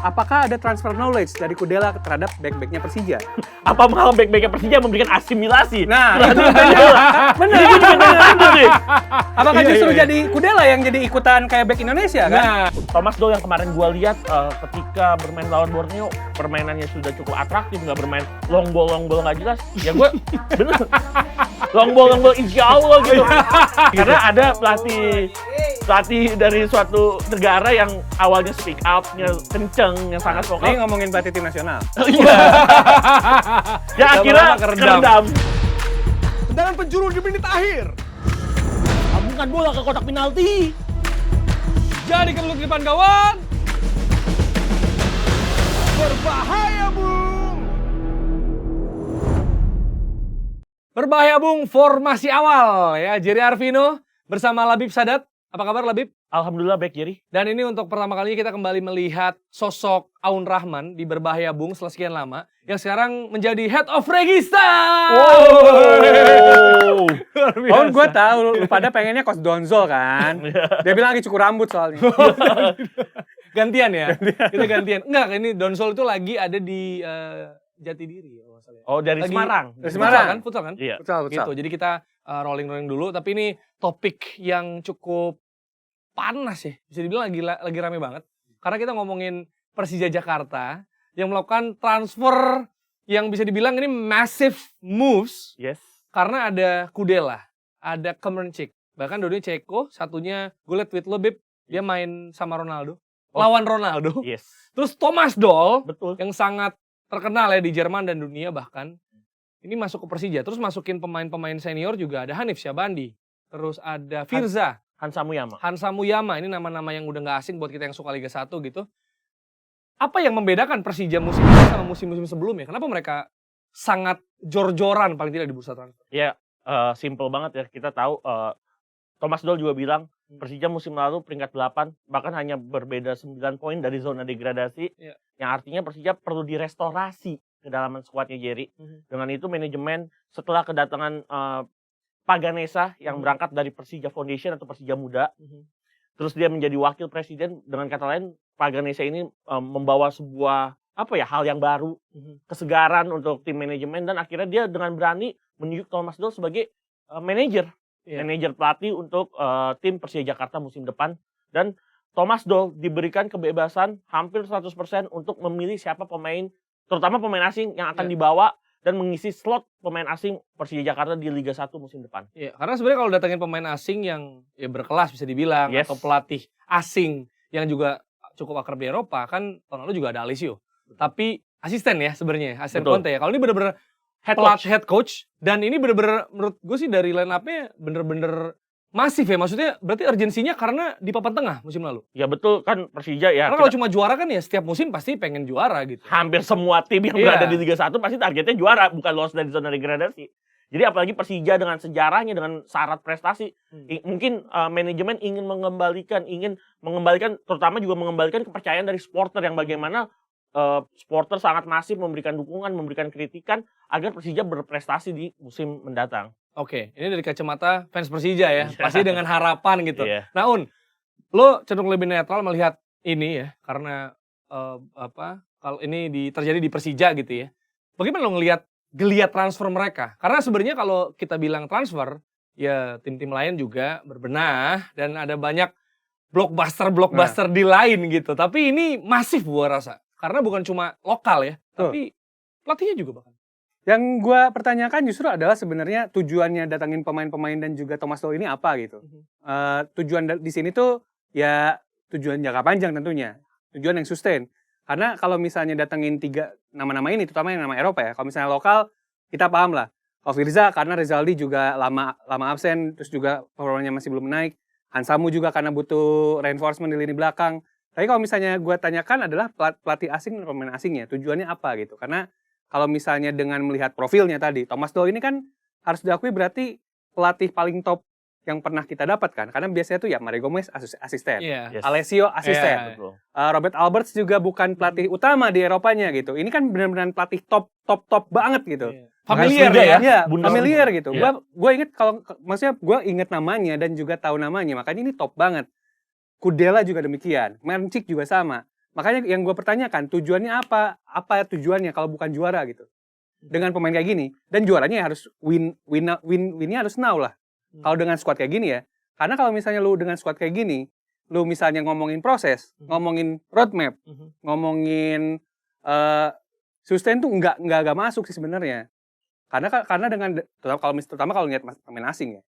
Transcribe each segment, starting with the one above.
apakah ada transfer knowledge dari Kudela terhadap back-backnya Persija? Apa malah back-backnya Persija memberikan asimilasi? Nah, itu benar. Apakah justru jadi Kudela yang jadi ikutan kayak back Indonesia kan? Nah, Thomas Doll yang kemarin gua lihat ketika bermain lawan Borneo, permainannya sudah cukup atraktif, nggak bermain long ball nggak jelas. Ya gua bener long ball insya Allah gitu. Karena ada pelatih dari suatu negara yang awalnya speak up-nya kenceng, yang sangat vokal. Ini ngomongin pelatih tim nasional. Iya. Ya akhirnya keredam. Tendangan penjuru di menit akhir. Sambungkan bola ke kotak penalti. Jadi keluar di depan gawang. Berbahaya, Bung. Berbahaya, Bung. Formasi awal ya. Jerry Arvino bersama Labib Sadat. Apa kabar, Labib? Alhamdulillah baik, Jerry. Dan ini untuk pertama kalinya kita kembali melihat sosok Aun Rahman di Berbahaya, Bung, setelah sekian lama. Yang sekarang menjadi Head of Regista. Wow. Oh, gue tahu lu pada pengennya Coach Donzol kan. Dia bilang lagi cukur rambut soalnya. Gantian ya? Kita gantian. Enggak, ini Donzol itu lagi ada di Jatidiri. Oh, dari Semarang. Dari Semarang. Futsal kan? Iya. Betul. Gitu. Jadi kita rolling dulu. Tapi ini topik yang cukup panas ya. Bisa dibilang lagi rame banget. Karena kita ngomongin Persija Jakarta yang melakukan transfer yang bisa dibilang ini massive moves. Yes. Karena ada Kudela, ada Kemerncik. Bahkan dua-duanya Ceko, satunya gue liat tweet lo, Bib, dia main sama Ronaldo. Lawan Ronaldo. Yes. Terus Thomas Doll, Betul. yang sangat terkenal ya di Jerman dan dunia bahkan. Ini masuk ke Persija. Terus masukin pemain-pemain senior juga ada Hanif Syabandi. Terus ada Firza. Hansa Muyama. Ini nama-nama yang udah gak asing buat kita yang suka Liga 1 gitu. Apa yang membedakan Persija musim ini sama musim-musim sebelumnya? Kenapa mereka sangat jor-joran paling tidak di bursa transfer? Ya, simple banget ya. Kita tahu Thomas Doll juga bilang Persija musim lalu peringkat 8, bahkan hanya berbeda 9 poin dari zona degradasi. Ya. Yang artinya Persija perlu direstorasi kedalaman skuadnya Jerry. Dengan itu manajemen setelah kedatangan Paganesa yang berangkat dari Persija Foundation atau Persija Muda. Terus dia menjadi wakil presiden, dengan kata lain Paganesa ini membawa sebuah hal yang baru, kesegaran untuk tim manajemen, dan akhirnya dia dengan berani menunjuk Thomas Doll sebagai manajer pelatih untuk tim Persija Jakarta musim depan. Dan Thomas Doll diberikan kebebasan hampir 100% untuk memilih siapa pemain, terutama pemain asing yang akan dibawa dan mengisi slot pemain asing Persija Jakarta di Liga 1 musim depan. Iya, karena sebenarnya kalau datangin pemain asing yang ya berkelas bisa dibilang, atau pelatih asing yang juga cukup akrab di Eropa, kan tahun lalu juga ada Alessio. Tapi asisten ya sebenarnya, asisten Conte ya. Kalau ini bener-bener head coach, dan ini bener-bener menurut gue sih dari line up-nya bener-bener masif ya. Maksudnya berarti urgensinya karena di papan tengah musim lalu. Ya betul, kan Persija ya. Karena kalau cuma juara kan ya setiap musim pasti pengen juara gitu. Hampir semua tim yang berada di Liga 1 pasti targetnya juara, bukan lolos dari zona degradasi. Jadi apalagi Persija dengan sejarahnya, dengan syarat prestasi, mungkin manajemen ingin mengembalikan terutama juga mengembalikan kepercayaan dari supporter yang bagaimana supporter sangat masif memberikan dukungan, memberikan kritikan agar Persija berprestasi di musim mendatang. Oke, ini dari kacamata fans Persija ya, pasti dengan harapan gitu. Yeah. Nah Un, lo cenderung lebih netral melihat ini ya, karena kalau ini terjadi di Persija gitu ya. Bagaimana lo ngelihat geliat transfer mereka? Karena sebenarnya kalau kita bilang transfer, ya tim-tim lain juga berbenah dan ada banyak blockbuster di lain gitu. Tapi ini masif gua rasa, karena bukan cuma lokal ya, tapi pelatihnya juga bahkan. Yang gue pertanyakan justru adalah sebenarnya tujuannya datangin pemain-pemain dan juga Thomas Doll ini apa gitu. Tujuan di sini tuh ya tujuan jangka panjang tentunya. Tujuan yang sustain. Karena kalau misalnya datangin 3 nama-nama ini, terutama yang nama Eropa ya. Kalau misalnya lokal, kita paham lah. Kalau Firza karena Rezaldi juga lama absen, terus juga performanya masih belum naik. Hansamu juga karena butuh reinforcement di lini belakang. Tapi kalau misalnya gue tanyakan adalah pelatih asing dan pemain asingnya, tujuannya apa gitu. Karena kalau misalnya dengan melihat profilnya tadi, Thomas Doll ini kan harus diakui berarti pelatih paling top yang pernah kita dapatkan. Karena biasanya tuh ya Mario Gomez asisten, Alessio asisten, Robert Alberts juga bukan pelatih utama di Eropanya gitu. Ini kan benar-benar pelatih top banget gitu. Familiar ya? Iya, familiar gitu. Gue inget maksudnya gue inget namanya dan juga tahu namanya. Makanya ini top banget. Kudela juga demikian, Merncik juga sama. Makanya yang gue pertanyakan, tujuannya apa? Apa tujuannya kalau bukan juara gitu? Dengan pemain kayak gini, dan juaranya harus winnya harus now lah. Kalau dengan squad kayak gini ya. Karena kalau misalnya lu dengan squad kayak gini, lu misalnya ngomongin proses, ngomongin roadmap, ngomongin sustain tuh nggak masuk sih sebenarnya. Karena dengan terutama kalau lihat pemain asing ya.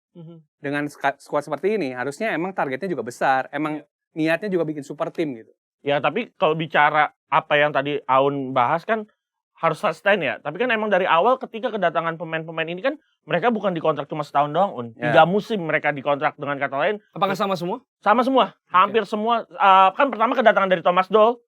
Dengan squad seperti ini, harusnya emang targetnya juga besar, emang niatnya juga bikin super team gitu. Ya, tapi kalau bicara apa yang tadi Aun bahas kan harus sustain ya. Tapi kan emang dari awal ketika kedatangan pemain-pemain ini kan mereka bukan dikontrak cuma setahun doang, Un. 3 musim mereka dikontrak, dengan kata lain. Apakah sama semua? Sama semua, hampir semua. Kan pertama kedatangan dari Thomas Doll,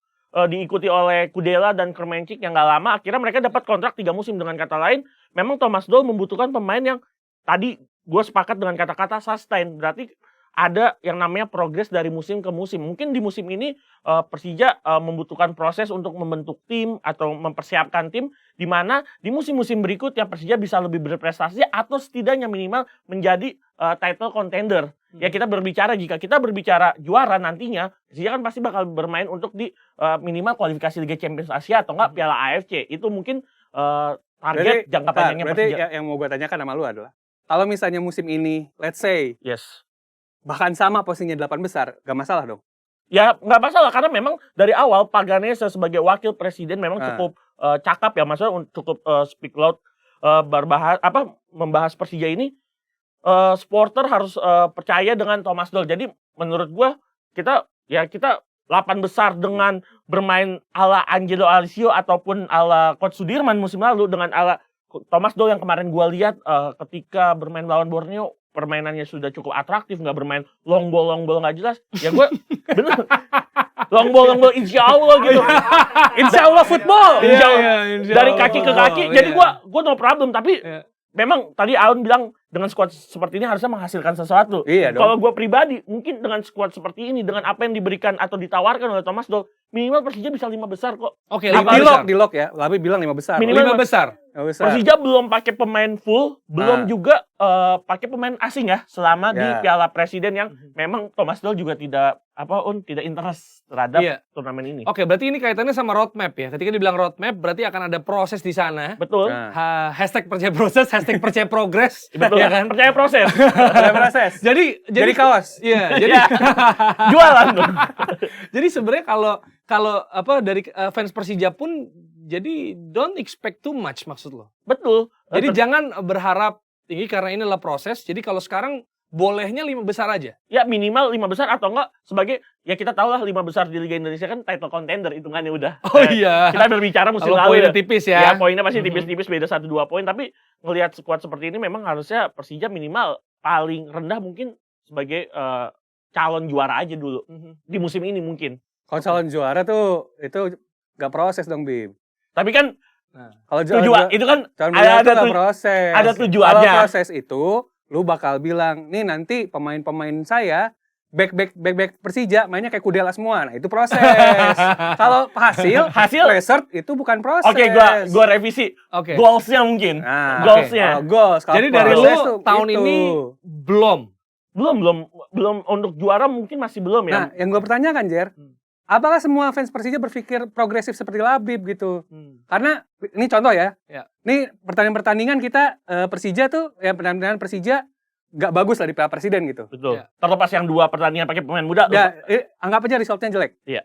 diikuti oleh Kudela dan Kremenchik yang gak lama. Akhirnya mereka dapat kontrak 3 musim, dengan kata lain. Memang Thomas Doll membutuhkan pemain yang tadi gue sepakat dengan kata-kata sustain. Berarti ada yang namanya progres dari musim ke musim. Mungkin di musim ini Persija membutuhkan proses untuk membentuk tim atau mempersiapkan tim, di mana di musim-musim berikutnya Persija bisa lebih berprestasi atau setidaknya minimal menjadi title contender. Ya, kita berbicara, jika kita berbicara juara nantinya, Persija kan pasti bakal bermain untuk di minimal kualifikasi Liga Champions Asia atau enggak Piala AFC. Itu mungkin target jangka panjangnya Persija. Berarti yang mau gue tanyakan sama lu adalah, kalau misalnya musim ini, let's say, Yes. bahkan sama posisinya 8 besar, gak masalah dong? Ya, nggak masalah, karena memang dari awal Paganesa sebagai wakil presiden memang cukup cakap ya, maksudnya cukup speak loud, membahas Persija ini. Supporter harus percaya dengan Thomas Doll. Jadi menurut gua kita 8 besar dengan bermain ala Angelo Alisio ataupun ala Coach Sudirman musim lalu, dengan ala Thomas Doll yang kemarin gua lihat ketika bermain lawan Borneo, permainannya sudah cukup atraktif, nggak bermain long ball nggak jelas. Ya gue bener long ball insya Allah gitu. Insya Allah football. Insya Allah. Dari kaki ke kaki. Jadi gue no problem. Tapi memang tadi Aun bilang dengan squad seperti ini harusnya menghasilkan sesuatu. Iya dong. Kalau gue pribadi, mungkin dengan squad seperti ini, dengan apa yang diberikan atau ditawarkan oleh Thomas Doll, minimal Persija bisa 5 besar kok. Oke, di lock ya. Labi bilang 5 besar. Minimal 5 besar. Persija belum pakai pemain full, belum juga pakai pemain asing ya selama di Piala Presiden yang memang Thomas Doll juga tidak interest terhadap turnamen ini. Oke, berarti ini kaitannya sama roadmap ya. Ketika dibilang roadmap, berarti akan ada proses di sana. Betul. Hashtag percaya proses, hashtag percaya progres. Betul ya kan? Percaya proses. Percaya proses. Jadi kaos. Iya, jadi jualan tuh. Jadi sebenarnya kalau dari fans Persija pun, jadi don't expect too much maksud lo. Betul. Jadi jangan berharap tinggi karena ini adalah proses. Jadi kalau sekarang bolehnya 5 besar aja. Ya minimal 5 besar atau enggak sebagai, ya kita tahu lah 5 besar di Liga Indonesia kan title contender hitungannya udah. Oh iya. Kita berbicara musim kalau lalu. Poinnya tipis ya. Ya poinnya pasti tipis-tipis, beda 1-2 poin. Tapi ngelihat skuad seperti ini memang harusnya Persija minimal paling rendah mungkin sebagai calon juara aja dulu. Di musim ini mungkin. Kalau calon juara tuh itu gak proses dong, Bim. Tapi kan kalau tujuan itu kan ada proses. Ada tujuannya. Kalau proses itu lu bakal bilang, nih nanti pemain-pemain saya back Persija mainnya kayak Kudela semua. Nah, itu proses. Kalau hasil result itu bukan proses. Oke, gua revisi. Goals-nya mungkin. Goals-nya. Goals. Jadi dari lu tahun ini belum untuk juara mungkin masih belum ya. Nah, yang gua pertanyakan, Jer, apakah semua fans Persija berpikir progresif seperti Labib gitu? Karena ini contoh ya. Ini pertandingan kita Persija tuh ya, pertandingan Persija nggak bagus lah di Piala Presiden gitu. Betul. Terlepas yang 2 pertandingan pakai pemain muda. Ya, anggap aja resultnya jelek. Iya.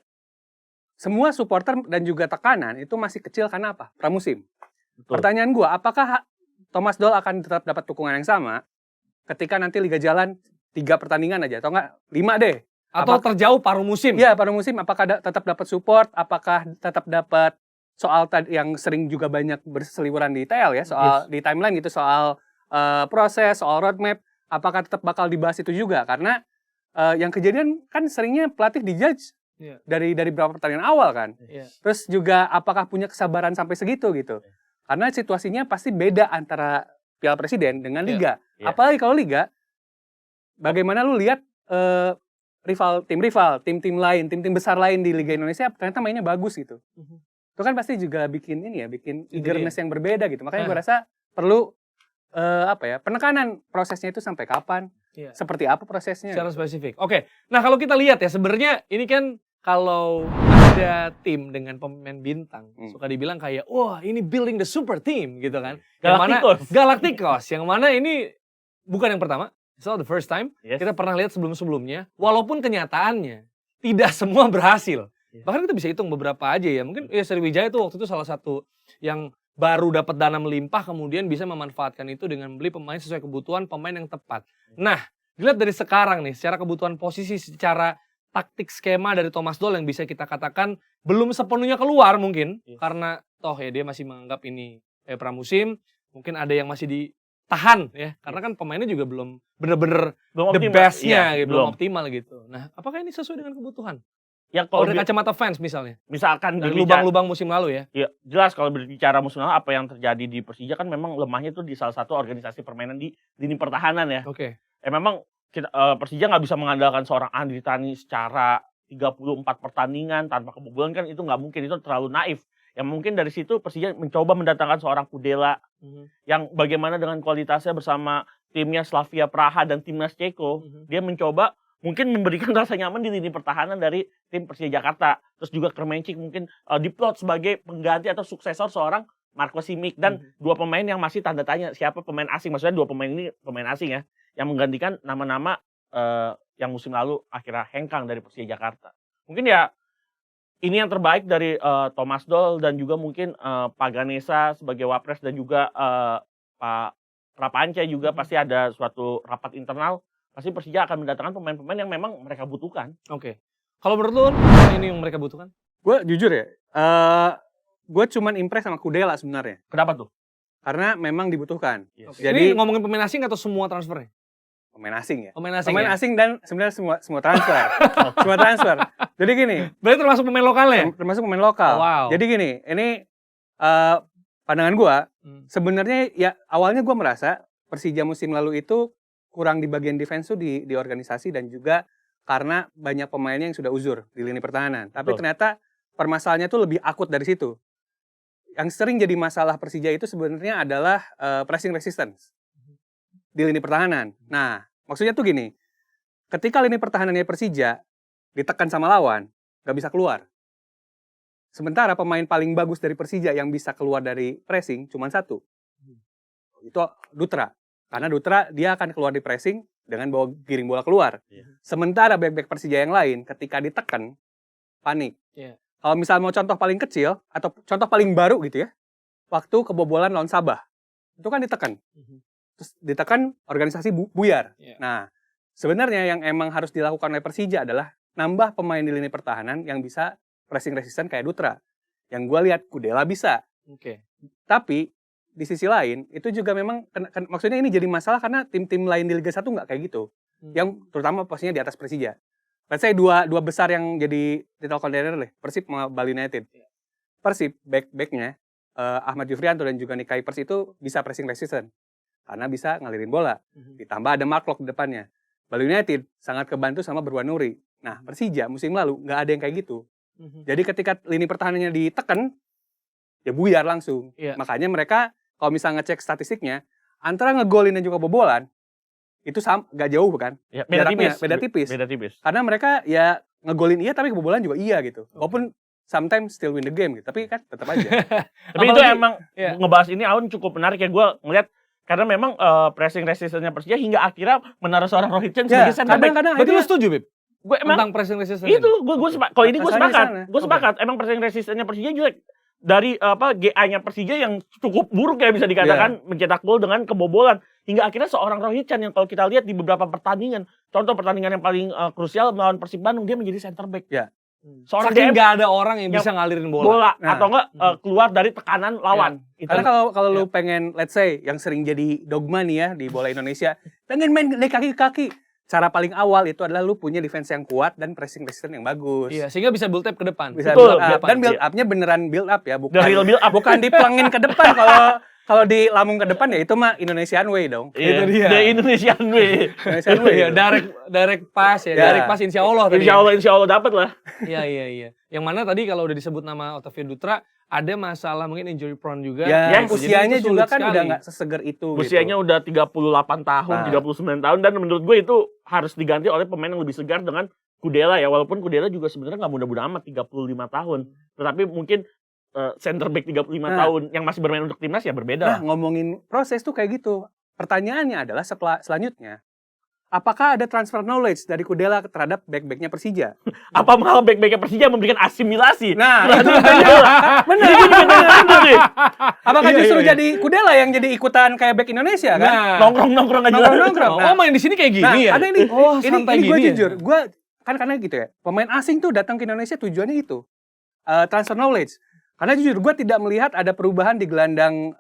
Semua supporter dan juga tekanan itu masih kecil karena apa? Pramusim. Betul. Pertanyaan gua, apakah Thomas Doll akan tetap dapat dukungan yang sama ketika nanti Liga jalan 3 pertandingan aja atau enggak 5 deh? Atau terjauh paruh musim? Iya, paruh musim. Apakah tetap dapat support? Apakah tetap dapat soal yang sering juga banyak berseliweran di TL ya, soal di timeline gitu, soal proses, soal roadmap, apakah tetap bakal dibahas itu juga? Karena yang kejadian kan seringnya pelatih dijudge dari beberapa pertandingan awal kan. Terus juga apakah punya kesabaran sampai segitu gitu? Karena situasinya pasti beda antara Piala Presiden dengan Liga. Apalagi kalau Liga, bagaimana lu lihat tim-tim lain, tim-tim besar lain di Liga Indonesia ternyata mainnya bagus gitu. Itu kan pasti juga bikin eagerness yang berbeda gitu. Makanya gue rasa perlu penekanan prosesnya itu sampai kapan, seperti apa prosesnya. Secara spesifik. Oke. Nah, kalau kita lihat ya sebenarnya ini kan kalau ada tim dengan pemain bintang, suka dibilang kayak, wah ini building the super team gitu kan. Galacticos, yang mana ini bukan yang pertama, it's not the first time. Yes. Kita pernah lihat sebelum-sebelumnya, walaupun kenyataannya tidak semua berhasil. Bahkan kita bisa hitung beberapa aja ya. Mungkin ya Sriwijaya itu waktu itu salah satu yang baru dapat dana melimpah, kemudian bisa memanfaatkan itu dengan beli pemain sesuai kebutuhan pemain yang tepat. Nah, dilihat dari sekarang nih, secara kebutuhan posisi, secara taktik skema dari Thomas Doll yang bisa kita katakan belum sepenuhnya keluar mungkin. Karena toh ya dia masih menganggap ini pramusim. Mungkin ada yang masih ditahan ya. Karena kan pemainnya juga belum bener-bener the best-nya, belum optimal gitu. Nah, apakah ini sesuai dengan kebutuhan? Ya Kalau dari kacamata fans misalnya. Misalkan dari lubang-lubang musim lalu ya. Ya, jelas kalau berbicara musim lalu apa yang terjadi di Persija kan memang lemahnya itu di salah satu organisasi permainan di lini pertahanan ya. Oke. Memang Persija nggak bisa mengandalkan seorang Andri Tani secara 34 pertandingan tanpa kebobolan kan itu nggak mungkin, itu terlalu naif. Yang mungkin dari situ Persija mencoba mendatangkan seorang Kudela yang bagaimana dengan kualitasnya bersama timnya Slavia Praha dan timnas Ceko, dia mencoba mungkin memberikan rasa nyaman di lini pertahanan dari tim Persija Jakarta. Terus juga Kremenchik mungkin diplot sebagai pengganti atau suksesor seorang Marco Simic dan dua pemain yang masih tanda tanya siapa pemain asing, maksudnya dua pemain ini pemain asing ya, yang menggantikan nama-nama yang musim lalu akhirnya hengkang dari Persija Jakarta. Mungkin ya ini yang terbaik dari Thomas Doll dan juga mungkin Pak Ganesa sebagai Wapres dan juga Pak Prapanca juga pasti ada suatu rapat internal. Pasti Persija akan mendatangkan pemain-pemain yang memang mereka butuhkan. Oke. Kalau menurut lu ini yang mereka butuhkan? Gue jujur ya, gue cuman impress sama Kudela sebenarnya. Kenapa tuh? Karena memang dibutuhkan. Yes. Jadi ini ngomongin pemain asing atau semua transfernya? pemain asing ya. Pemain asing. Pemain ya? asing dan sebenarnya semua transfer. Semua transfer. Jadi gini. Berarti termasuk pemain lokalnya? Termasuk pemain lokal. Oh, wow. Jadi gini, ini pandangan gue. Sebenarnya ya awalnya gue merasa Persija musim lalu itu kurang di bagian defense tuh di organisasi dan juga karena banyak pemainnya yang sudah uzur di lini pertahanan. Tapi ternyata permasalahannya tuh lebih akut dari situ. Yang sering jadi masalah Persija itu sebenarnya adalah pressing resistance di lini pertahanan. Nah, maksudnya tuh gini, ketika lini pertahanannya Persija ditekan sama lawan, nggak bisa keluar. Sementara pemain paling bagus dari Persija yang bisa keluar dari pressing cuma satu. Itu Dutra. Karena Dutra dia akan keluar di pressing dengan bawa giring bola keluar. Sementara back-back Persija yang lain ketika ditekan, panik. Kalau misal mau contoh paling kecil, atau contoh paling baru gitu ya, waktu kebobolan lawan Sabah. Itu kan ditekan. Terus ditekan organisasi buyar. Nah, sebenarnya yang emang harus dilakukan oleh Persija adalah nambah pemain di lini pertahanan yang bisa pressing resistant kayak Dutra. Yang gue lihat Kudela bisa. Tapi di sisi lain itu juga memang maksudnya ini jadi masalah karena tim-tim lain di Liga 1 nggak kayak gitu. Yang terutama posisinya di atas Persija. Let's say dua besar yang jadi title contender deh, Persib sama Bali United. Persib back-backnya Ahmad Yufrianto dan juga Nick Kuipers itu bisa pressing resistant karena bisa ngalirin bola. Ditambah ada Mark Locke di depannya. Bali United sangat kebantu sama Berwan Nuri. Nah, Persija musim lalu nggak ada yang kayak gitu. Jadi ketika lini pertahanannya ditekan, ya buyar langsung. Makanya mereka kalau misalnya ngecek statistiknya, antara ngegolin dan juga kebobolan, itu nggak jauh kan? Beda tipis. Karena mereka ya ngegolin iya, tapi kebobolan juga iya gitu. Walaupun sometimes still win the game gitu, tapi kan tetap aja. Tapi itu emang ngebahas ini Aun cukup menarik ya, gue ngeliat karena memang pressing resistance-nya Persija hingga akhirnya menaruh seorang Rohit Chen sebagai center back. Berarti lu setuju, Bib? Gue emang tentang pressing resistance itu kalau ini gue sepakat. Emang pressing resistance-nya Persija jelek. Dari GA-nya Persija yang cukup buruk ya bisa dikatakan, mencetak gol dengan kebobolan hingga akhirnya seorang Rohit Chen yang kalau kita lihat di beberapa pertandingan, contoh pertandingan yang paling krusial melawan Persib Bandung, dia menjadi center back. Seorang DM nggak ada orang yang bisa ngalirin bola. Atau enggak keluar dari tekanan lawan. Karena kalau lu pengen, let's say yang sering jadi dogma nih ya di bola Indonesia, pengen main dari kaki ke kaki. Cara paling awal itu adalah lu punya defense yang kuat dan pressing resistant yang bagus. Sehingga bisa build up ke depan. Bisa build up. Dan build up-nya beneran build up ya, bukan diplangin ke depan. Kalau di lambung ke depan ya itu mah Indonesian way dong. Itu dia. The Indonesian way. Direct pass ya. Direct pass insya Allah. Insya Allah dapat lah. Iya. Yang mana tadi kalau udah disebut nama Otavio Dutra, ada masalah mungkin injury prone juga. Ya, usianya juga kan udah nggak seseger itu. Usianya udah 38 tahun, 39 tahun. Dan menurut gue itu harus diganti oleh pemain yang lebih segar dengan Kudela ya, walaupun Kudela juga sebenarnya nggak muda-muda amat 35 tahun. Tetapi mungkin center back 35 tahun yang masih bermain untuk timnas ya berbeda. Nah, ngomongin proses tuh kayak gitu. Pertanyaannya adalah selanjutnya, apakah ada transfer knowledge dari Kudela terhadap back-backnya Persija? Apa malah back-backnya Persija memberikan asimilasi? Nah, itu benar. Apakah Iya, justru iya. jadi Kudela yang jadi ikutan kayak back Indonesia kan? Nah, Nongkrong-nongkrong aja. Nongkrong-nongkrong. oh main di sini kayak gini ya? Ada ini. Oh, ini santai gue gini ya? jujur, gue kan karena gitu ya. Pemain asing tuh datang ke Indonesia tujuannya itu transfer knowledge. Karena jujur gue tidak melihat ada perubahan di gelandang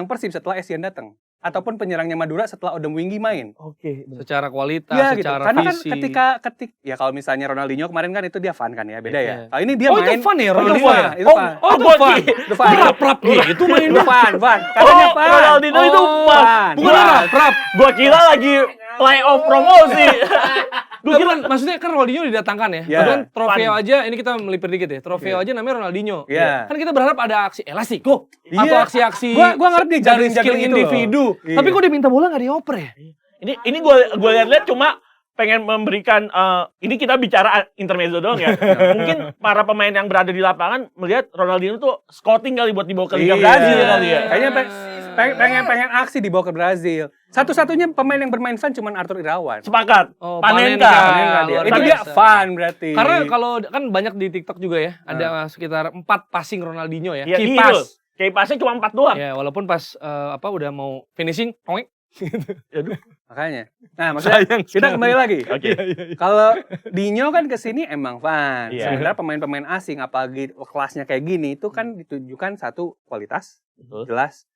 Persib setelah Essien datang, ataupun penyerangnya Madura setelah Odem Winggi main. Oke. Secara kualitas, Iya gitu. secara Karena visi. kan ketika ya kalau misalnya Ronaldinho kemarin kan itu dia fun kan ya, beda ya. Iya. Kalau ini dia Oh, main. itu fun ya, Itu Ronaldinho fun, ya? itu fun. itu gua fun. Itu fun. Rap-rap gitu mainnya. Itu fun. Katanya fun. Ronaldinho itu fun. Bukan rap-rap. Gua kira lagi playoff promosi. Gue kira maksudnya kan Ronaldinho didatangkan ya. Ya. Bahkan trofeo aja, ini kita melipir dikit ya. Trofeo aja namanya Ronaldinho. Iya. Kan kita berharap ada aksi elasiko Iya. atau aksi-aksi Gua ngerti dari jaring-jaring skill itu loh. individu. Iya. Tapi kok dia minta bola nggak dioper ya? Ini gue lihat-lihat cuma pengen memberikan ini kita bicara intermezzo doang ya. Mungkin para pemain yang berada di lapangan melihat Ronaldinho tuh scouting kali buat dibawa ke Liga Brazil kali ya. Kayaknya pengen aksi dibawa ke Brazil. Satu-satunya pemain yang bermain fun cuma Arthur Irawan. Sepakat. Oh, Panenka. Panenka dia. luar Itu biasa. dia fun berarti. Karena kalau kan banyak di TikTok juga ya, ada sekitar 4 passing Ronaldinho ya, Ya, key iya pass. loh. Kayak pasnya cuma 4 doang. Ya, walaupun pas udah mau finishing, oink. Makanya. Nah, maksudnya Sayang kita sekali. kembali lagi. Oke. Kalau Dinho kan kesini emang fun. Iya. Sebenarnya pemain-pemain asing apalagi kelasnya kayak gini itu kan ditunjukkan satu kualitas Betul. jelas.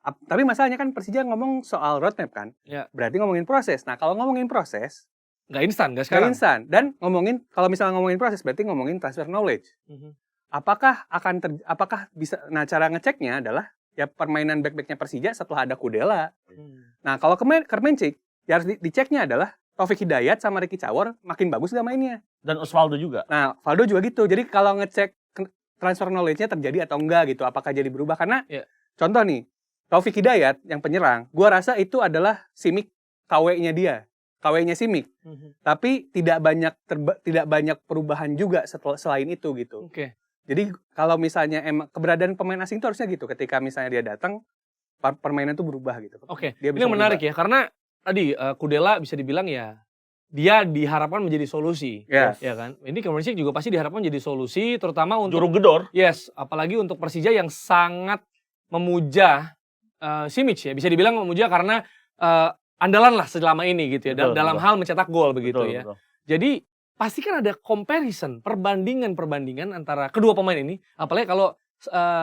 Tapi masalahnya kan Persija ngomong soal roadmap kan. Ya. Berarti ngomongin proses. Nah, kalau ngomongin proses Nggak instan, nggak nggak sekarang. instan. Dan kalau misalnya ngomongin proses berarti ngomongin transfer knowledge. Apakah bisa, nah cara ngeceknya adalah ya permainan back-backnya Persija setelah ada Kudela. Nah kalau Kermencik ya harus diceknya adalah Taufik Hidayat sama Ricky Cawor makin bagus gak mainnya. Dan Osvaldo juga. Nah Valdo juga gitu. Jadi kalau ngecek transfer knowledge-nya terjadi atau enggak gitu, apakah jadi berubah? Karena contoh nih Taufik Hidayat yang penyerang, gua rasa itu adalah Simic KW-nya dia. KW-nya Simic. Tapi tidak banyak perubahan juga selain itu gitu. Oke. Jadi kalau misalnya emang keberadaan pemain asing itu harusnya gitu. Ketika misalnya dia datang, permainan itu berubah gitu. Oke. Dia Ini bisa yang menarik berubah. ya, karena tadi Kudela bisa dibilang ya dia diharapkan menjadi solusi, Yes. ya kan? Ini Kermencik juga pasti diharapkan menjadi solusi, terutama untuk Juru gedor. yes, apalagi untuk Persija yang sangat memuja Simic ya, bisa dibilang memuja karena andalan lah selama ini gitu ya, Betul, dalam betul. hal mencetak gol begitu ya. Betul. Jadi pasti kan ada comparison, perbandingan antara kedua pemain ini, apalagi kalau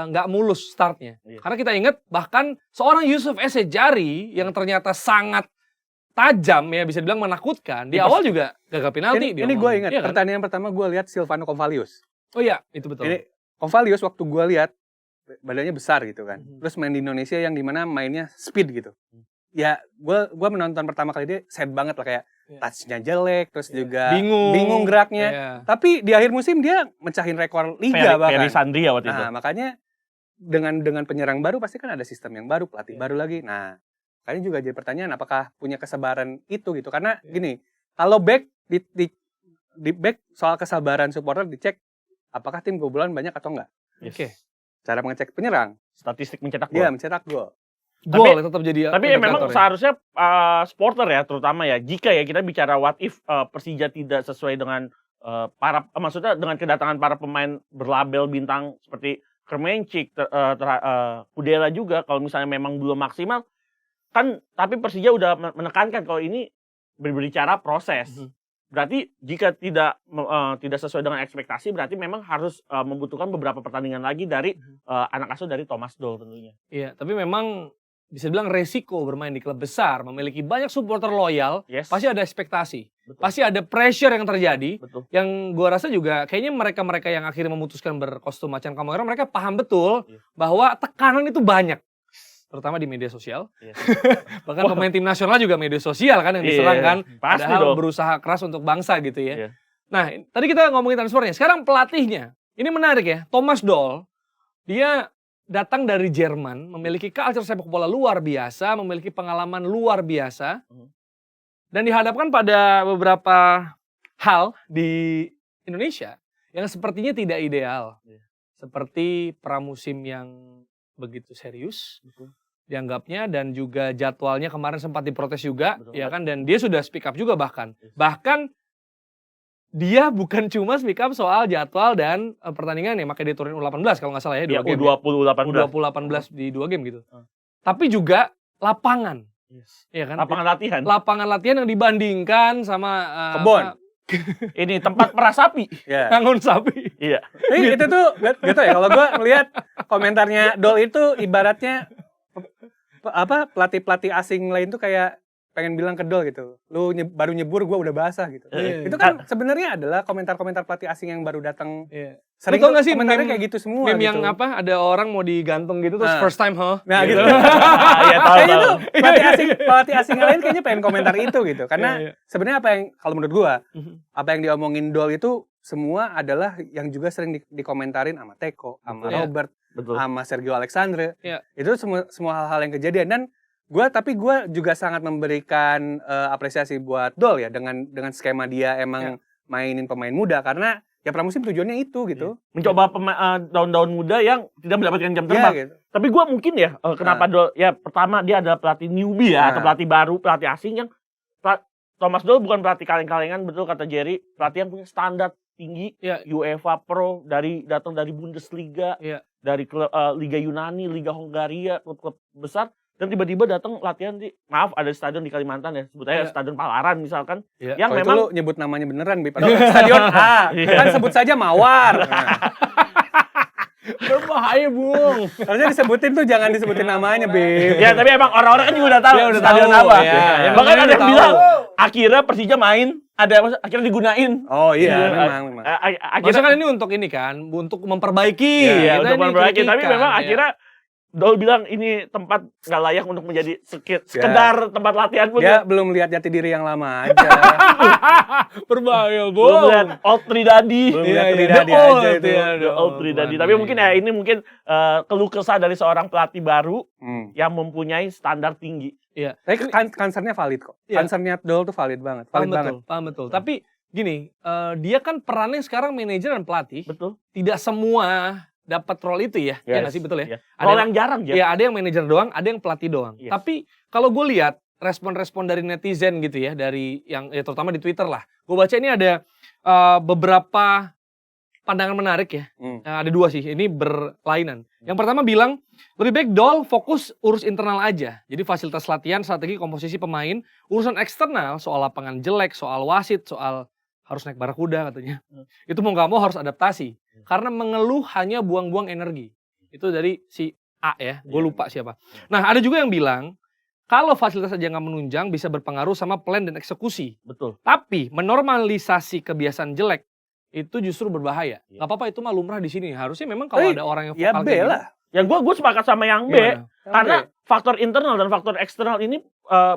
nggak mulus startnya. Iya. Karena kita ingat bahkan seorang Yusuf Ese Jari yang ternyata sangat tajam ya, bisa dibilang menakutkan. Di awal juga gagal penalti. Ini gue ingat, Iya kan? pertandingan pertama gue lihat Silvano Convalius. Oh iya, itu betul. Ini Convalius waktu gue lihat badannya besar gitu kan. Terus main di Indonesia yang dimana mainnya speed gitu. Ya gue menonton pertama kali dia sad banget lah, kayak touch-nya jelek, terus juga bingung geraknya. Iya. Tapi di akhir musim dia mecahin rekor liga bahkan. Ferry Sandria waktu itu. Nah, makanya dengan penyerang baru pasti kan ada sistem yang baru, pelatih baru lagi. Nah, makanya juga jadi pertanyaan apakah punya kesabaran itu gitu. Karena gini, kalau back di back soal kesabaran supporter dicek apakah tim kebobolan banyak atau enggak. Oke. Cara mengecek penyerang, Statistik mencetak dia gol. mencetak gol. Gol tetap jadi Tapi ya memang indikator ya. seharusnya supporter ya, terutama ya, jika ya kita bicara what if Persija tidak sesuai dengan maksudnya dengan kedatangan para pemain berlabel bintang seperti Kermencik, Kudela juga, kalau misalnya memang belum maksimal kan, tapi Persija udah menekankan kalau ini berbicara proses. Berarti jika tidak sesuai dengan ekspektasi, berarti memang harus membutuhkan beberapa pertandingan lagi dari anak asuh dari Thomas Doll tentunya. Iya, tapi memang bisa dibilang resiko bermain di klub besar, memiliki banyak supporter loyal, Yes. pasti ada ekspektasi. Betul. Pasti ada pressure yang terjadi. Betul. Yang gua rasa juga kayaknya mereka-mereka yang akhirnya memutuskan berkostum macan kamera, mereka paham betul bahwa tekanan itu banyak. Terutama di media sosial. Yes. Bahkan pemain tim nasional juga media sosial kan yang diserang kan. Pasti Padahal dong. berusaha keras untuk bangsa gitu ya. Iya. Nah, tadi kita ngomongin transfernya. Sekarang pelatihnya. Ini menarik ya. Thomas Doll, dia datang dari Jerman, memiliki culture sepak bola luar biasa, memiliki pengalaman luar biasa. Dan dihadapkan pada beberapa hal di Indonesia yang sepertinya tidak ideal. Seperti pramusim yang begitu serius dianggapnya, dan juga jadwalnya kemarin sempat diprotes juga, ya kan, dan dia sudah speak up juga bahkan dia bukan cuma speak up soal jadwal dan pertandingan ya, makanya dia turunin U18 kalau nggak salah ya, 2 game. U20 18 di 2 game gitu. Tapi juga lapangan. Ya kan? Lapangan latihan yang dibandingkan sama kebon. Ini tempat perah sapi. Ngangon sapi. Iya. Tapi itu tuh gitu ya, kalau gue ngelihat komentarnya Dol itu ibaratnya pelatih-pelatih asing lain tuh kayak pengen bilang ke Dol gitu, lu baru nyebur, gue udah basah gitu. Itu kan sebenarnya adalah komentar-komentar pelatih asing yang baru datang. Sering tau gak sih komentarnya kayak gitu semua. Meme gitu. yang ada orang mau digantung gitu terus first time Nah gitu. Iya, Kayaknya tuh pelatih asing yang lain kayaknya pengen komentar itu gitu. Karena sebenarnya apa yang kalau menurut gue, apa yang diomongin Dol itu semua adalah yang juga sering dikomentarin sama Teko, sama Robert, sama Sergio Alexandre. Itu semua hal-hal yang kejadian, dan tapi gue juga sangat memberikan apresiasi buat Dol ya dengan skema dia emang mainin pemain muda, karena ya pramusim tujuannya itu gitu. Mencoba daun-daun muda yang tidak mendapatkan jam terbang. Gitu. Tapi gue mungkin ya kenapa Dol ya, pertama dia adalah pelatih newbie ya, atau pelatih baru, pelatih asing yang Thomas Dol bukan pelatih kaleng-kalengan, betul kata Jerry, pelatih yang punya standar tinggi, UEFA Pro, datang dari Bundesliga, dari Liga Yunani, Liga Hongaria, klub-klub besar. Dan tiba-tiba datang latihan ada stadion di Kalimantan ya, sebut aja Stadion Palaran misalkan, yang memang itu lu nyebut namanya beneran, Bip. Stadion A, kan sebut saja Mawar. Berbahaya, Bung. Harusnya disebutin tuh, jangan disebutin namanya, Bip. Ya, tapi emang orang-orang kan juga udah tahu stadion apa. Bahkan ada yang bilang akhirnya Persija main, akhirnya digunain. Oh iya, memang. Maksudnya kan ini untuk memperbaiki. Iya, untuk memperbaiki, tapi memang akhirnya Dol bilang ini tempat nggak layak untuk menjadi sekedar tempat latihan pun. Dia belum lihat jati diri yang lama aja. Berbahaya, Bu. Belum lihat Old Tridadi. Belum lihat Tridadi aja itu. Old Tridadi. Tapi mungkin ini keluh kesah dari seorang pelatih baru yang mempunyai standar tinggi. Iya. Tapi concern-nya valid kok. Concern-nya Dol tuh valid banget. Paham betul. Tapi gini, dia kan perannya sekarang manajer dan pelatih. Betul. Tidak semua dapat role itu ya, ya nggak sih, betul ya? Role yang jarang ya. Ya, ada yang manajer doang, ada yang pelatih doang. Tapi kalau gue lihat respon-respon dari netizen gitu ya, dari yang terutama di Twitter lah, gue baca ini ada beberapa pandangan menarik ya. Ada 2 sih, ini berlainan. Yang pertama bilang, lebih baik Dol fokus urus internal aja. Jadi fasilitas latihan, strategi, komposisi pemain, urusan eksternal, soal lapangan jelek, soal wasit, soal harus naik barakuda katanya. Itu mau gak mau harus adaptasi. Karena mengeluh hanya buang-buang energi. Itu dari si A ya, gue lupa siapa. Nah, ada juga yang bilang, kalau fasilitas aja nggak menunjang bisa berpengaruh sama plan dan eksekusi. Betul. Tapi menormalisasi kebiasaan jelek itu justru berbahaya. Gak apa-apa, itu mah lumrah di sini. Harusnya memang kalau ada orang yang vokal B lah. Ya gue sepakat sama yang B. Karena faktor internal dan faktor eksternal ini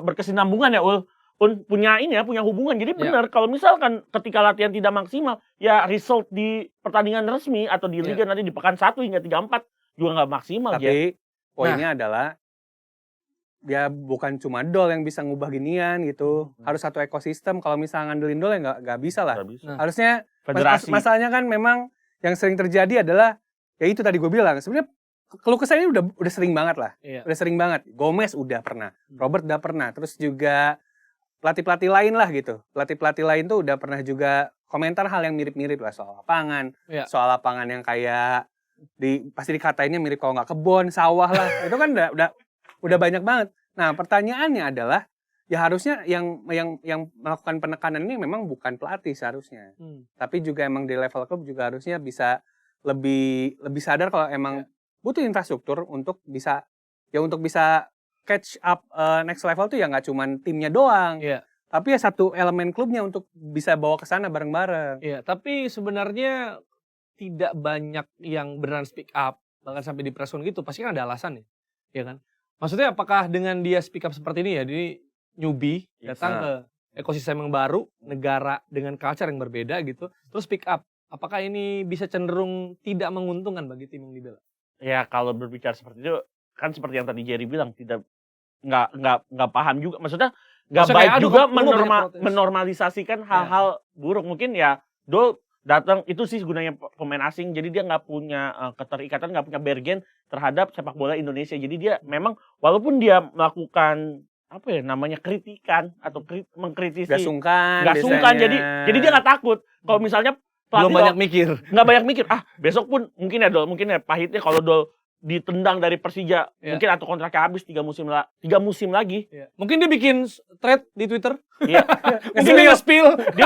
berkesinambungan ya, Ul. Punya hubungan. Jadi benar kalau misalkan ketika latihan tidak maksimal, ya result di pertandingan resmi atau di liga nanti di pekan 1 hingga 3-4 juga nggak maksimal. Tapi poinnya adalah ya bukan cuma Dol yang bisa ngubah ginian gitu. Harus satu ekosistem. Kalau misalnya ngandelin Dol ya nggak bisa lah. Harusnya masalahnya kan memang yang sering terjadi adalah ya itu tadi gue bilang, sebenarnya keluh kesah ini udah sering banget lah. Udah sering banget. Gomez udah pernah, Robert udah pernah, terus juga pelatih-pelatih lain lah gitu. Pelatih-pelatih lain tuh udah pernah juga komentar hal yang mirip-mirip lah soal lapangan. Soal lapangan yang kayak pasti dikatainnya mirip kalau nggak kebon, sawah lah. Itu kan udah banyak banget. Nah, pertanyaannya adalah ya harusnya yang melakukan penekanan ini memang bukan pelatih seharusnya. Tapi juga emang di level klub juga harusnya bisa lebih sadar kalau emang butuh infrastruktur untuk bisa catch up next level tuh ya nggak cuman timnya doang, tapi ya satu elemen klubnya untuk bisa bawa ke sana bareng-bareng. Iya, tapi sebenarnya tidak banyak yang beneran speak up, bahkan sampai di press con gitu, pasti kan ada alasan ya kan? Maksudnya apakah dengan dia speak up seperti ini ya, dia newbie datang ke ekosistem yang baru, negara dengan culture yang berbeda gitu, terus speak up, apakah ini bisa cenderung tidak menguntungkan bagi tim yang dibela? Ya kalau berbicara seperti itu kan seperti yang tadi Jerry bilang, nggak paham juga. Maksudnya nggak Maksudnya baik kayak, aduh, juga kamu banyak protes. menormalisasikan hal-hal buruk. Mungkin ya Dol datang itu sih gunanya pemain asing. Jadi dia nggak punya keterikatan, nggak punya bergen terhadap sepak bola Indonesia. Jadi dia memang walaupun dia melakukan apa ya namanya kritikan atau mengkritisi, Gak sungkan. nggak sungkan. Jadi dia nggak takut. Kalau misalnya Belum pelatih banyak mikir. nggak banyak mikir, besok pun mungkin ya pahitnya kalau Dol ditendang dari Persija, mungkin atau kontraknya habis 3 musim lagi. Mungkin dia bikin thread di Twitter. Iya. Mungkin dia nge-spill. Dia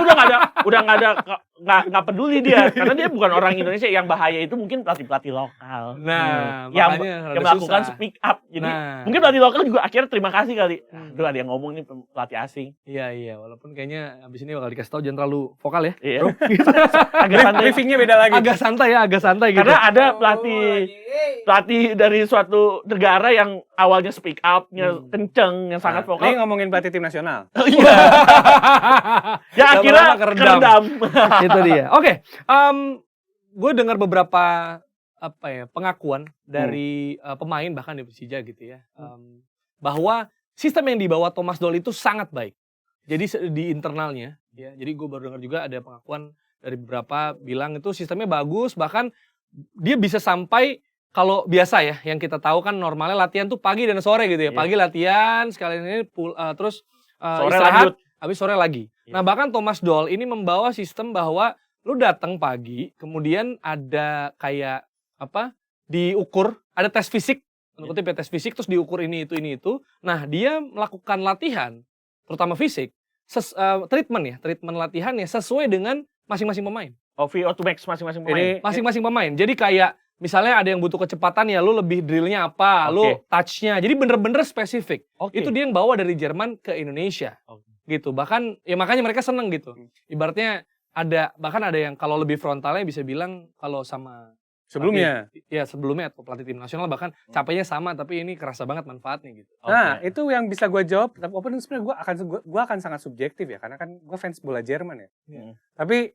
nggak peduli dia karena dia bukan orang Indonesia. Yang bahaya itu mungkin pelatih lokal. Nah, yang makanya rada melakukan susah. speak up. Jadi Nah. mungkin pelatih lokal juga akhirnya terima kasih kali. Aduh, ada yang ngomong nih pelatih asing. Iya, walaupun kayaknya abis ini bakal dikasih tahu jangan terlalu vokal ya. Iya. Agak santai. Briefingnya beda lagi. Agak santai gitu. Karena ada pelatih dari suatu negara yang awalnya speak up-nya kenceng, yang sangat Ini vokal. ngomongin pelatih tim nasional. Iya. Ya akhirnya Lama-lama keredam. keredam. Itu dia. Oke, gue dengar beberapa pengakuan dari pemain bahkan di Persija gitu ya, bahwa sistem yang dibawa Thomas Doll itu sangat baik. Jadi di internalnya, ya. Jadi gue baru dengar juga ada pengakuan dari beberapa bilang itu sistemnya bagus, bahkan dia bisa sampai kalau biasa ya, yang kita tahu kan normalnya latihan tuh pagi dan sore gitu ya. Pagi latihan, sekalian ini terus Sore istirahat, lanjut. habis sore lagi. Nah bahkan Thomas Doll ini membawa sistem bahwa lu datang pagi, kemudian ada kayak diukur, ada tes fisik, kutip ya, tes fisik, terus diukur ini itu. Nah dia melakukan latihan, terutama fisik, treatment latihannya sesuai dengan masing-masing pemain. VO to max masing-masing pemain. Masing-masing pemain. Jadi kayak misalnya ada yang butuh kecepatan ya lu lebih drillnya apa, lu touch-nya. Jadi bener-bener spesifik. Itu dia yang bawa dari Jerman ke Indonesia. Gitu. Bahkan ya makanya mereka seneng gitu. Ibaratnya bahkan ada yang kalau lebih frontalnya bisa bilang kalau sama Sebelumnya. Sebelumnya atau pelatih tim nasional bahkan capeknya sama tapi ini kerasa banget manfaatnya gitu. Nah, itu yang bisa gue jawab. Walaupun sebenarnya gue akan sangat subjektif ya, karena kan gue fans bola Jerman ya. Tapi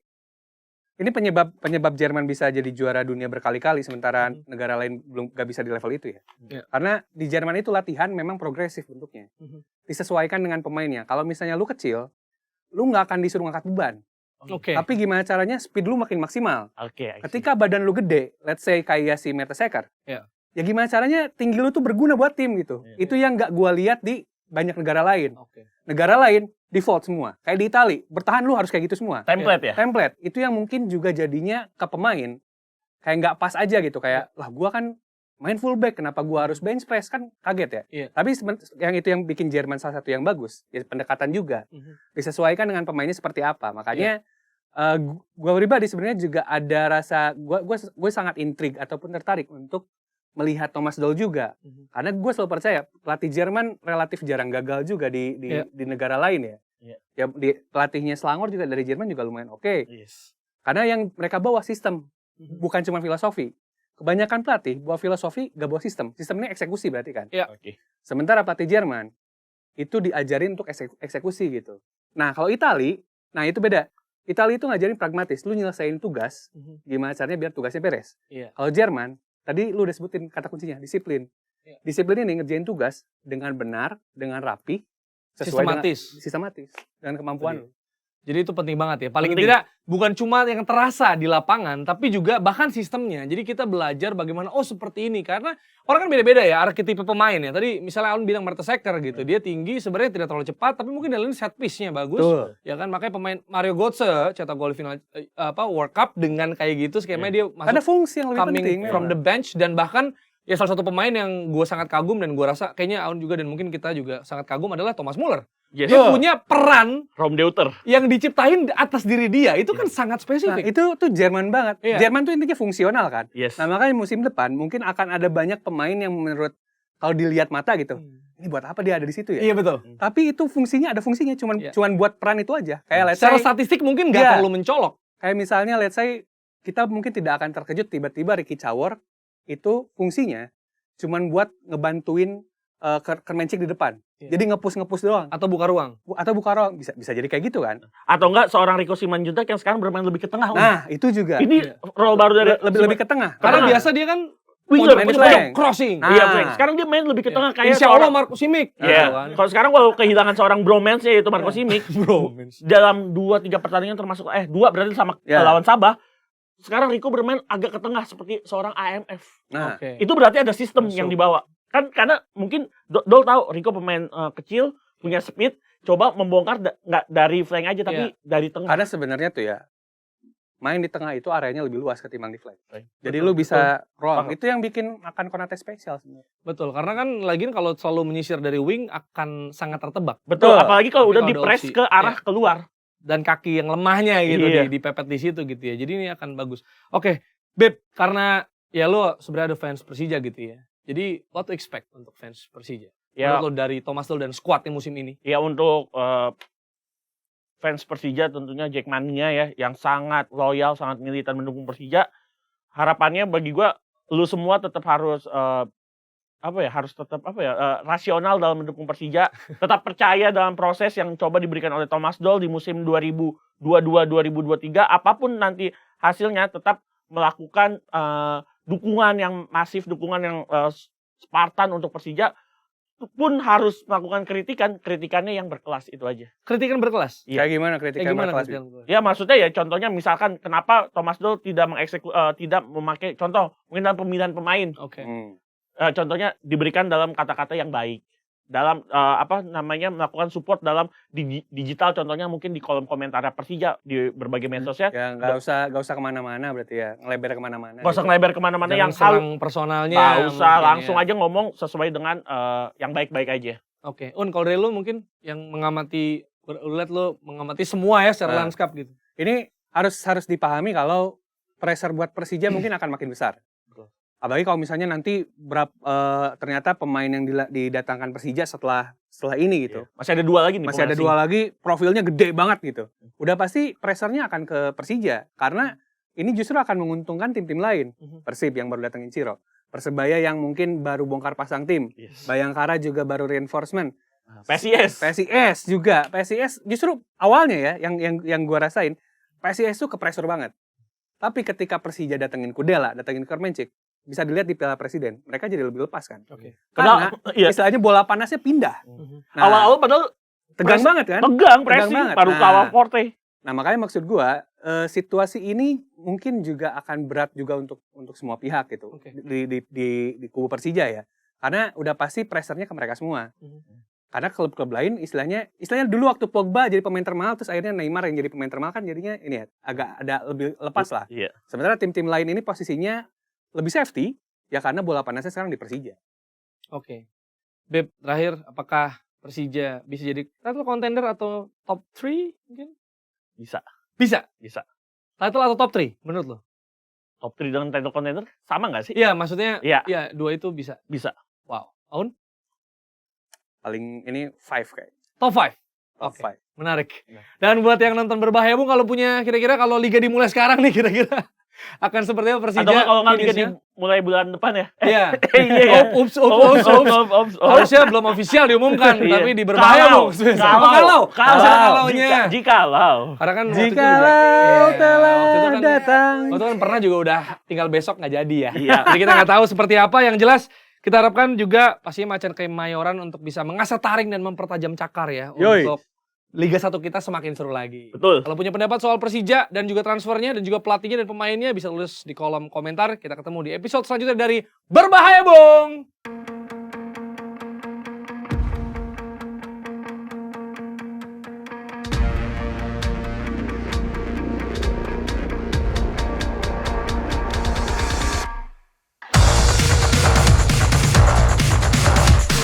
ini penyebab Jerman bisa jadi juara dunia berkali-kali sementara negara lain belum gak bisa di level itu ya. Karena di Jerman itu latihan memang progresif bentuknya. Disesuaikan dengan pemainnya. Kalau misalnya lu kecil, lu nggak akan disuruh ngangkat beban. Tapi gimana caranya speed lu makin maksimal. Ketika badan lu gede, let's say kayak si Mertesacker. Ya gimana caranya tinggi lu tuh berguna buat tim gitu. Itu yang nggak gua lihat di banyak negara lain. Negara lain default semua. Kayak di Itali, bertahan lu harus kayak gitu semua. Template ya? Template. Itu yang mungkin juga jadinya ke pemain kayak nggak pas aja gitu. Kayak lah gua kan main fullback, kenapa gua harus bench press, kan kaget ya. Tapi yang itu yang bikin Jerman salah satu yang bagus. Ya pendekatan juga. Disesuaikan dengan pemainnya seperti apa. Makanya gue pribadi sebenarnya juga ada rasa gue sangat intrig ataupun tertarik untuk melihat Thomas Doll juga, karena gue selalu percaya pelatih Jerman relatif jarang gagal juga di negara lain ya. Ya pelatihnya Selangor juga dari Jerman juga lumayan oke. Karena yang mereka bawa sistem, bukan cuma filosofi. Kebanyakan pelatih bawa filosofi, gak bawa sistem. Sistemnya eksekusi berarti kan. Sementara pelatih Jerman itu diajarin untuk eksekusi gitu. Nah kalau Itali, nah itu beda. Italia itu ngajarin pragmatis, lu nyelesain tugas, gimana caranya biar tugasnya beres. Kalau Jerman, tadi lu udah sebutin kata kuncinya, disiplin. Disiplin ini ngerjain tugas dengan benar, dengan rapi, sesuai sistematis dengan kemampuan lu. Jadi itu penting banget ya. Paling tidak bukan cuma yang terasa di lapangan, tapi juga bahkan sistemnya. Jadi kita belajar bagaimana, seperti ini. Karena orang kan beda-beda ya, arketipe pemain ya. Tadi misalnya Alun bilang Mertesacker gitu. Dia tinggi, sebenarnya tidak terlalu cepat, tapi mungkin dalam set piece-nya bagus. Ya kan, makanya pemain Mario Götze cetak gol final World Cup dengan kayak gitu. Skemanya dia masuk. Ada fungsi yang lebih penting. From the bench, dan bahkan ya salah satu pemain yang gue sangat kagum dan gue rasa kayaknya Alun juga dan mungkin kita juga sangat kagum adalah Thomas Muller. Dia punya peran yang diciptain atas diri dia. Itu kan sangat spesifik. Nah, itu tuh Jerman banget. Jerman tuh intinya fungsional kan. Nah makanya musim depan mungkin akan ada banyak pemain yang menurut kalau dilihat mata gitu, ini buat apa dia ada di situ ya? Iya betul. Tapi itu ada fungsinya cuman buat peran itu aja. Kayak secara statistik mungkin nggak terlalu mencolok. Kayak misalnya let's say kita mungkin tidak akan terkejut tiba-tiba Ricky Cawor itu fungsinya cuman buat ngebantuin Kermencik di depan. Jadi ngepus doang. Atau buka ruang. Bisa jadi kayak gitu kan. Atau enggak seorang Rico Simanjuntak yang sekarang bermain lebih ke tengah. Nah, itu juga. Ini role baru dari lebih ke tengah. Karena biasa dia kan winger, main di punya flank. banyak. crossing. Nah. Iya, flank. Sekarang dia main lebih ke tengah kayak Insya Allah seorang. Marco Simic. Iya. gitu kan. Kalau sekarang walau kehilangan seorang bromance yaitu Marco Simic, Bro. dalam 2-3 pertandingan termasuk 2 berarti sama Ya. lawan Sabah. Sekarang Rico bermain agak ke tengah seperti seorang AMF. Nah, Oke. Itu berarti ada sistem Masuk. yang dibawa. Kan karena mungkin Dol tahu Rico pemain kecil, punya speed, coba membongkar nggak dari flank aja tapi dari tengah. karena sebenarnya tuh ya main di tengah itu areanya lebih luas ketimbang di flank. Jadi Betul, lu bisa Paham. ruang. Itu yang bikin akan Konate spesial sebenarnya. Betul, karena kan lagian kalau selalu menyisir dari wing akan sangat tertebak. Betul, Betul. apalagi kalau Tapi udah kalau di ada press opsi, ke arah keluar. Dan kaki yang lemahnya gitu Iya. dipepet di situ gitu ya. Jadi ini akan bagus. Oke, Beb, karena ya lo sebenarnya ada fans Persija gitu ya. Jadi what to expect untuk fans Persija? Ya, Menurut lo dari Thomas Tuchel dan squadnya musim ini? ya untuk fans Persija tentunya Jackmania ya yang sangat loyal, sangat militan mendukung Persija. Harapannya bagi gua lu semua tetap harus rasional dalam mendukung Persija, tetap percaya dalam proses yang coba diberikan oleh Thomas Doll di musim 2022-2023, apapun nanti hasilnya tetap melakukan dukungan yang masif, dukungan yang Spartan untuk Persija, pun harus melakukan kritikannya yang berkelas itu aja. Kritikan berkelas. Iya. Kayak gimana kritikan berkelas? kritikan berkelas? Ya maksudnya ya contohnya misalkan kenapa Thomas Doll tidak tidak memakai contoh mungkin dalam pemilihan pemain. Oke. Contohnya diberikan dalam kata-kata yang baik, dalam melakukan support dalam digital, contohnya mungkin di kolom komentar Persija di berbagai medsosnya. Ya nggak usah kemana-mana berarti ya, ngelebar kemana-mana. Nggak usah ngelebar kemana-mana, Jangan yang serang personalnya. nggak usah mungkin langsung ya. aja ngomong sesuai dengan yang baik-baik aja. Oke. Kalau dari lo mungkin yang mengamati, lihat lo mengamati semua ya secara lanskap gitu. Ini harus dipahami kalau pressure buat Persija mungkin akan makin besar. Betul. Apalagi kalau misalnya nanti ternyata pemain yang didatangkan Persija setelah ini gitu. Iya. Masih ada 2 lagi nih. Masih ada 2 lagi, profilnya gede banget gitu. Udah pasti pressure-nya akan ke Persija. Karena ini justru akan menguntungkan tim-tim lain. Persib yang baru datengin Ciro. Persebaya yang mungkin baru bongkar pasang tim. Yes. Bayangkara juga baru reinforcement. PSIS juga. PSIS justru awalnya ya, yang gua rasain, PSIS tuh ke pressure banget. Tapi ketika Persija datengin Kudela, datengin Kermencik, bisa dilihat di Piala Presiden, mereka jadi lebih lepas kan. Oke. Karena iya. istilahnya bola panasnya pindah. Nah, Awal-awal padahal tegang banget kan? tegang pressing banget. baru Nah. kawal Forte. Nah makanya maksud gua situasi ini mungkin juga akan berat juga untuk semua pihak gitu. Oke. Di kubu Persija ya. Karena udah pasti pressure-nya ke mereka semua. Karena klub-klub lain istilahnya dulu waktu Pogba jadi pemain termahal terus akhirnya Neymar yang jadi pemain termahal kan jadinya ini ya agak ada lebih lepas lah. Iya. Sementara tim-tim lain ini posisinya lebih safety ya karena bola panasnya sekarang di Persija. Oke. Beb, terakhir apakah Persija bisa jadi title contender atau top 3 mungkin? Bisa. Bisa. Title Atau top 3 menurut lo? top 3 dengan title contender sama nggak sih? Iya, maksudnya Iya. iya 2 itu bisa. Bisa. Wow. Aun? Paling ini 5 kayak. Top 5. Top Oke. 5. Menarik. Dan buat yang nonton Berbahaya Bung, kalau punya kira-kira kalau liga dimulai sekarang nih kira-kira akan seperti apa Persija? Atau kalau nggak finishnya? mulai bulan depan ya? Iya. Iya ya. Ups. Ops. Harusnya belum official diumumkan, Iya. tapi di Berbahaya Bung. Kalau Kalaunya. jikalau. Karena kan waktu itu Jikalau juga- telah waktu itu kan- datang. Waktu itu kan pernah juga udah tinggal besok nggak jadi ya. Iya. Jadi kita nggak tahu seperti apa. Yang jelas kita harapkan juga pastinya Macan Kemayoran untuk bisa mengasah taring dan mempertajam cakar ya. Yoi. Untuk Liga 1 kita semakin seru lagi. Betul. Kalau punya pendapat soal Persija dan juga transfernya dan juga pelatihnya dan pemainnya bisa tulis di kolom komentar. Kita ketemu di episode selanjutnya dari Berbahaya Bung.